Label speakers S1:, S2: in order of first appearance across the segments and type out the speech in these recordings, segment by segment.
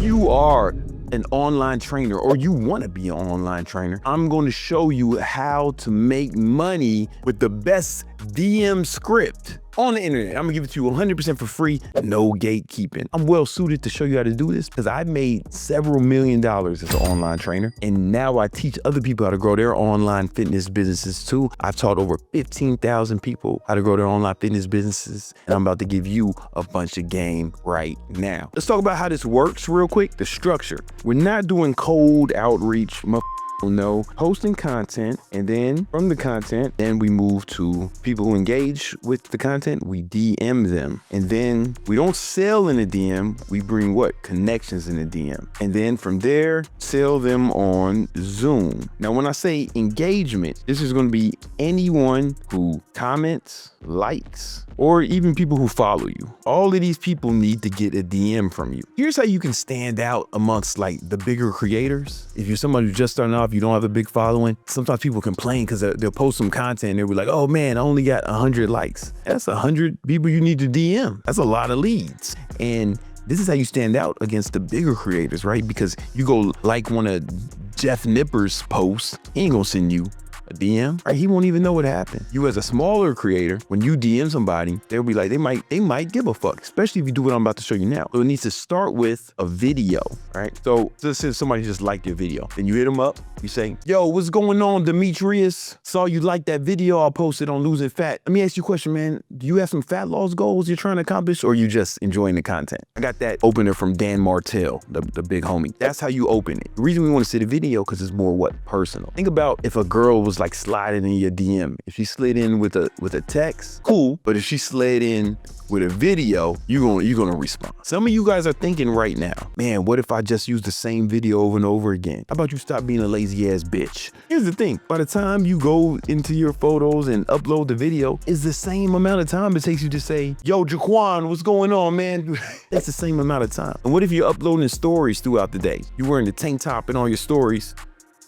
S1: you are an online trainer or you want to be an online trainer, I'm going to show you how to make money with the best DM script on the internet. I'm gonna give it to you 100% for free, no gatekeeping. I'm well suited to show you how to do this because I made several $million as an online trainer, and now I teach other people how to grow their online fitness businesses too. I've taught over 15,000 people how to grow their online fitness businesses, and I'm about to give you a bunch of game right now. Let's talk about how this works real quick. The structure. We're not doing cold outreach, no, hosting content, and then from the content, then we move to people who engage with the content, we DM them. And then we don't sell in a DM, we bring what? Connections in a DM. And then from there, sell them on Zoom. Now, when I say engagement, this is gonna be anyone who comments, likes, or even people who follow you. All of these people need to get a DM from you. Here's how you can stand out amongst like the bigger creators. If you're somebody who's just starting off, you don't have a big following, sometimes people complain because they'll post some content and they'll be like, oh man, I only got 100 likes. That's 100 people you need to DM. That's a lot of leads. And this is how you stand out against the bigger creators, right? Because you go like one of Jeff Nipper's posts, he ain't gonna send you a DM, right? He won't even know what happened. You as a smaller creator, when you DM somebody, they'll be like, they might give a fuck, especially if you do what I'm about to show you now. So it needs to start with a video, right? So let's say somebody just liked your video. Then you hit them up, you say, yo, what's going on, Demetrius? Saw you like that video I posted on losing fat. Let me ask you a question, man. Do you have some fat loss goals you're trying to accomplish, or are you just enjoying the content? I got that opener from Dan Martell, the big homie. That's how you open it. The reason we want to see the video, because it's more what? Personal. Think about if a girl was like sliding in your DM. If she slid in with a text, cool. But if she slid in with a video, you're gonna respond. Some of you guys are thinking right now, man, what if I just use the same video over and over again? How about you stop being a lazy ass bitch? Here's the thing, by the time you go into your photos and upload the video, it's the same amount of time it takes you to say, yo, Jaquan, what's going on, man? It's the same amount of time. And what if you're uploading stories throughout the day? You're wearing the tank top in all your stories,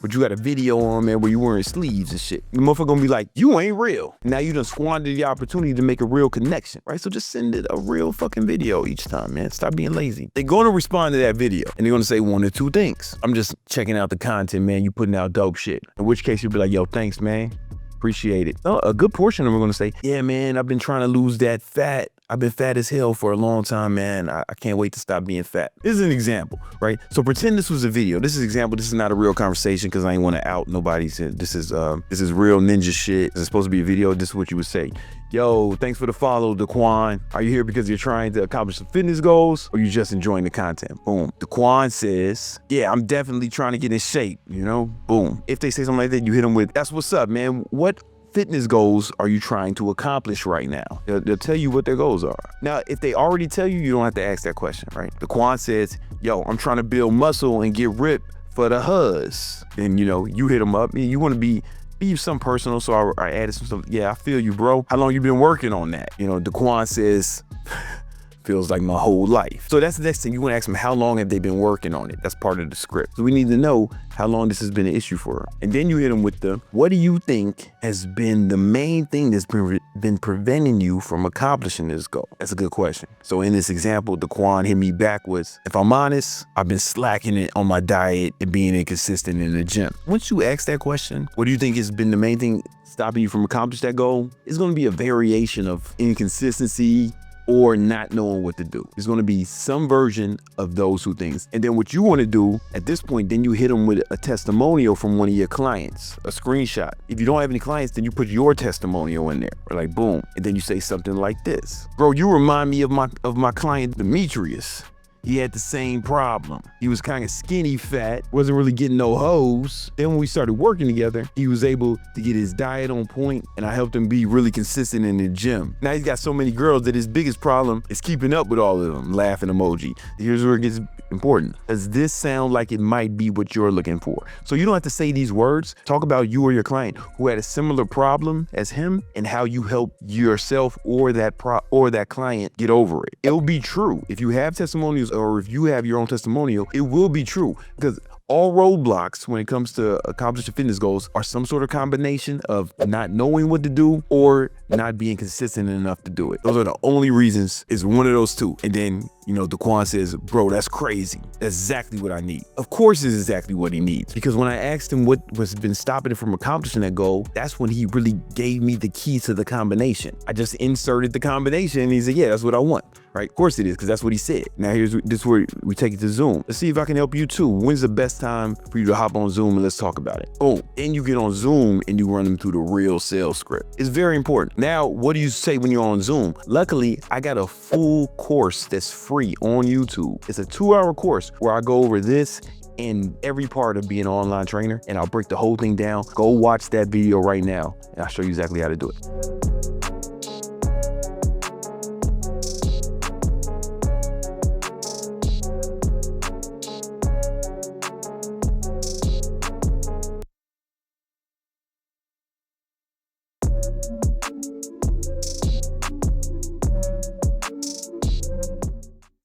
S1: but you got a video on, man, where you wearing sleeves and shit. The motherfucker gonna be like, you ain't real. Now you done squandered the opportunity to make a real connection, right? So just send it a real fucking video each time, man. Stop being lazy. They're gonna respond to that video and they're gonna say one or two things. I'm just checking out the content, man. You putting out dope shit. In which case you'll be like, yo, thanks, man. Appreciate it. So a good portion of them are gonna say, yeah, man, I've been trying to lose that fat. I've been fat as hell for a long time, man. I can't wait to stop being fat. This is an example, right? So pretend this was a video. This is an example. This is not a real conversation because I ain't want to out nobody. This is real ninja shit. This is supposed to be a video. This is what you would say. Yo, thanks for the follow, Daquan. Are you here because you're trying to accomplish some fitness goals or you just enjoying the content? Boom. Daquan says, yeah, I'm definitely trying to get in shape, you know? Boom. If they say something like that, you hit them with, that's what's up, man. What fitness goals are you trying to accomplish right now? They'll tell you what their goals are. Now, if they already tell you, you don't have to ask that question, right? Daquan says, yo, I'm trying to build muscle and get ripped for the huzz. Then, you know, you hit them up. You want to be some personal, so I added some stuff. Yeah, I feel you, bro. How long you been working on that? You know, Daquan says, feels like my whole life. So that's the next thing. You want to ask them, how long have they been working on it? That's part of the script. So we need to know how long this has been an issue for her. And then you hit them with the, what do you think has been the main thing that's been preventing you from accomplishing this goal? That's a good question. So in this example, Daquan hit me back with, if I'm honest, I've been slacking it on my diet and being inconsistent in the gym. Once you ask that question, what do you think has been the main thing stopping you from accomplishing that goal? It's going to be a variation of inconsistency or not knowing what to do. There's going to be some version of those two things. And then what you want to do at this point, then you hit them with a testimonial from one of your clients, a screenshot. If you don't have any clients, then you put your testimonial in there, or like boom. And then you say something like this. Bro, you remind me of my client, Demetrius. He had the same problem. He was kind of skinny fat, wasn't really getting no hoes. Then when we started working together, he was able to get his diet on point, and I helped him be really consistent in the gym. Now he's got so many girls that his biggest problem is keeping up with all of them. Laughing emoji. Here's where it gets important. Does this sound like it might be what you're looking for? So you don't have to say these words. Talk about you or your client who had a similar problem as him and how you help yourself or that client get over it. It'll be true. If you have testimonials or if you have your own testimonial, it will be true because All roadblocks when it comes to accomplishing fitness goals are some sort of combination of not knowing what to do or not being consistent enough to do it. Those are the only reasons. It's one of those two. And then, you know, Daquan says, bro, that's crazy. That's exactly what I need. Of course it's exactly what he needs. Because when I asked him what was been stopping him from accomplishing that goal, that's when he really gave me the key to the combination. I just inserted the combination and he said, yeah, that's what I want. Right? Of course it is, because that's what he said. Now this is where we take it to Zoom. Let's see if I can help you too. When's the best time for you to hop on Zoom and let's talk about it? Boom. Then you get on Zoom and you run them through the real sales script. It's very important. Now, what do you say when you're on Zoom? Luckily, I got a full course that's free on YouTube. It's a 2-hour course where I go over this and every part of being an online trainer, and I'll break the whole thing down. Go watch that video right now and I'll show you exactly how to do it.